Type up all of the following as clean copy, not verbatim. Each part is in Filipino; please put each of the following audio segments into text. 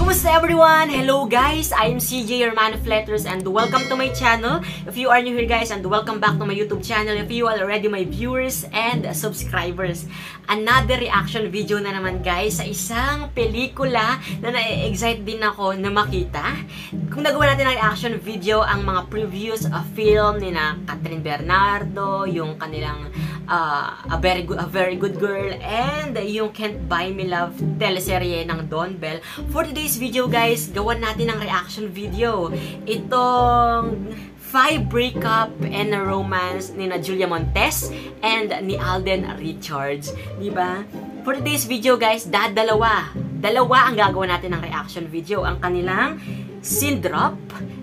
Kumusta everyone? Hello guys! I am CJ, your man of letters, and welcome to my channel. If you are new here guys, and welcome back to my YouTube channel. If you are already my viewers and subscribers. Another reaction video na naman guys sa isang pelikula na na-excite din ako na makita. Kung nagawa natin ang reaction video, ang mga previews of film ni na Catherine Bernardo, yung kanilang A Very Good Girl, and yung Can't Buy Me Love teleserye ng Don Bell. For today's video guys, gawan natin ang reaction video. Itong 5 breakup and a romance ni na Julia Montes and ni Alden Richards, di ba? For today's video guys, dalawa ang gagawin natin ng reaction video, ang kanilang scene drop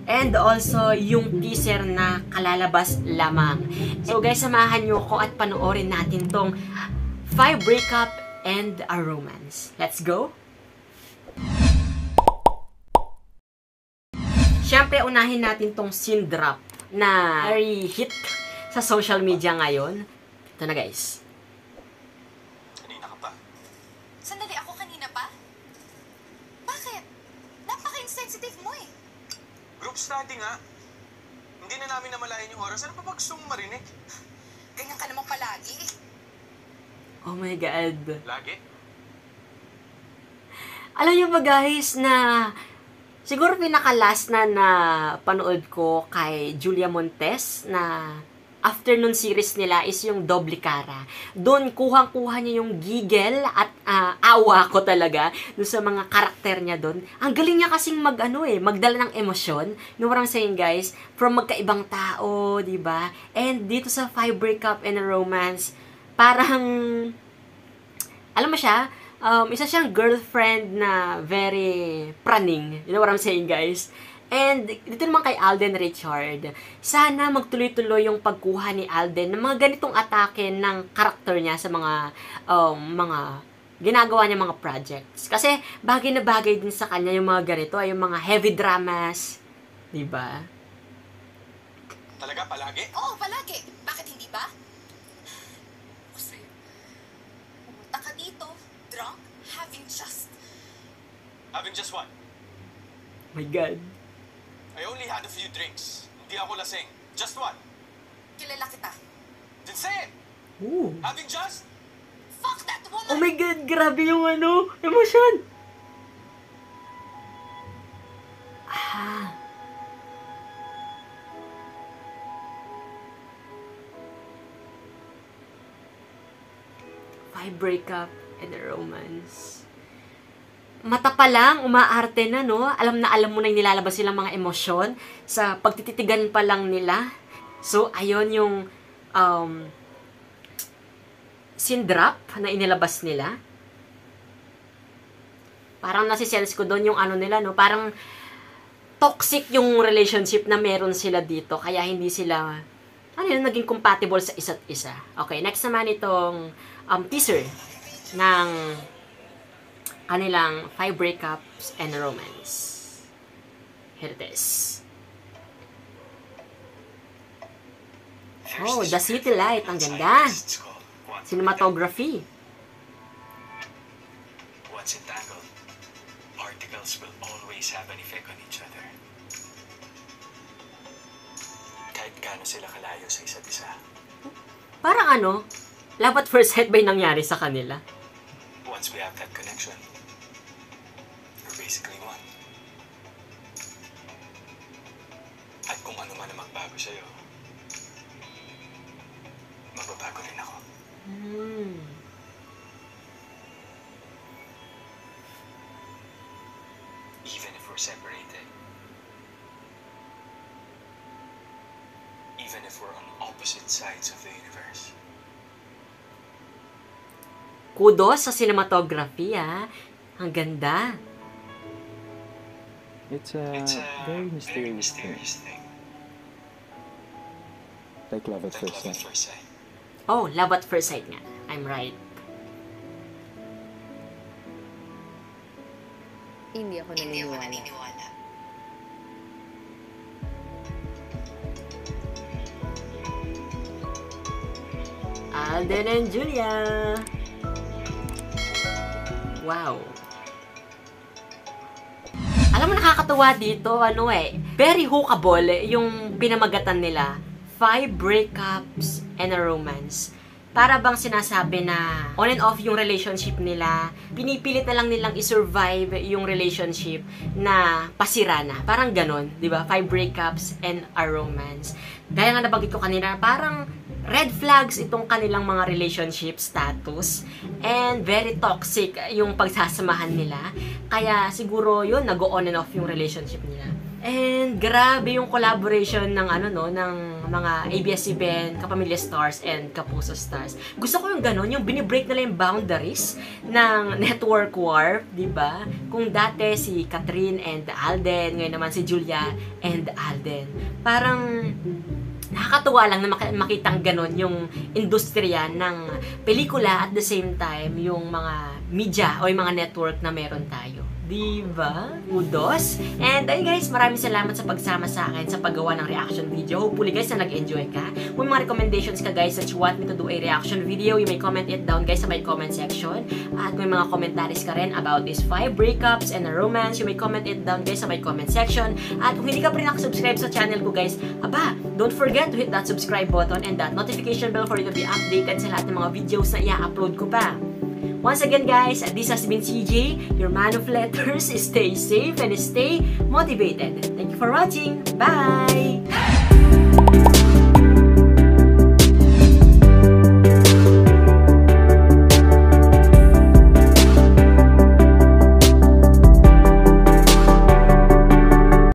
and also yung teaser na kalalabas lamang. So guys, samahan nyo ko at panoorin natin tong 5 breakup and a romance. Let's go! Siyempre, unahin natin tong scene drop na very hit sa social media ngayon. Ito na guys. Kanina ka pa? Sandali, ako kanina pa? Bakit? Napaka-insensitive mo eh. Group study nga. Hindi na namin namalayan yung oras. Ano pa ba gusto mong marinig? Ganyan ka naman palagi eh. Oh my God. Lagi? Alam niyo ba guys na siguro pinaka-last na panood ko kay Julia Montes na afternoon series nila is yung Doble Cara. Doon kuhang-kuha niya yung giggle at awa ko talaga doon sa mga karakter niya doon. Ang galing niya kasing magdala ng emosyon. No, what I'm saying guys, from magkaibang tao, di ba? And dito sa 5 breakup and a romance, parang alam mo siya, isa siyang girlfriend na very praning. You know what I'm saying, guys? And dito naman kay Alden Richard, sana magtuloy-tuloy yung pagkuha ni Alden ng mga ganitong atake ng karakter niya sa mga ginagawa niya mga projects. Kasi bagay na bagay din sa kanya yung mga ganito, yung mga heavy dramas. Diba? Talaga? Palagi? Oo, palagi. Bakit hindi ba? Kasi, pumunta ka dito, drunk, having just what? My God. I only had a few drinks. Hindi ako lasing. Just what? kilala kita. Then say it! Ooh. Having just? Fuck that woman! Oh my God, grabe yung emosyon. Five breakup and a romance. Mata pa lang, umaarte na, no? Alam mo na yung nilalabas silang mga emosyon sa pagtititigan pa lang nila. So, ayun yung scene drop na inilabas nila. Parang nasisense ko doon yung nila, no? Parang toxic yung relationship na meron sila dito. Kaya hindi sila, naging compatible sa isa't isa. Okay, next naman itong teaser ng kanilang 5 breakups and a romance. Here it is. Oh, the city light. Ang ganda. Cinematography. Once entangled, particles will always have an effect on each other. Kahit gaano sila kalayo sa isa't isa. Parang love at first sight ba yung nangyari sa kanila? Once we have that connection, we're basically one. At kung ano man ang magbago sa'yo, magbabago rin ako. Even if we're separated, even if we're on opposite sides of the universe. Kudos sa cinematography, Ang ganda. It's a very mysterious thing. Like love at first sight. Oh, love at first sight nga. I'm right. Hindi ako naniniwala. Alden and Julia. Wow. nakakatuwa dito, very hookable yung pinamagatan nila. 5 breakups and a romance. Para bang sinasabi na on and off yung relationship nila, pinipilit na lang nilang i-survive yung relationship na pasira na. Parang ganon, di ba? 5 breakups and a romance. Gaya nga nabanggit ko kanina, parang red flags itong kanilang mga relationship status and very toxic yung pagsasamahan nila. Kaya siguro yun, nag-on and off yung relationship nila. And grabe yung collaboration ng ng mga ABS-CBN, Kapamilya Stars and Kapuso Stars. Gusto ko yung ganon, yung binibreak nila yung boundaries ng network war, di ba? Kung dati si Catherine and Alden, ngayon naman si Julia and Alden. Parang nakakatuwa lang na makitang ganon yung industriya ng pelikula at the same time yung mga media o yung mga network na meron tayo. Diba? Kudos. And ayun guys, maraming salamat sa pagsama sa akin sa paggawa ng reaction video. Hopefully guys na nag-enjoy ka. Kung mga recommendations ka guys that you want me to do a reaction video, you may comment it down guys sa my comment section. At kung may mga commentaries ka rin about these 5 breakups and a romance, you may comment it down guys sa my comment section. At kung hindi ka pa rin nakasubscribe sa channel ko guys, don't forget to hit that subscribe button and that notification bell for you to be updated sa lahat ng mga videos na i-upload ko pa. Once again guys, this has been CJ, your man of letters. Stay safe and stay motivated. Thank you for watching. Bye!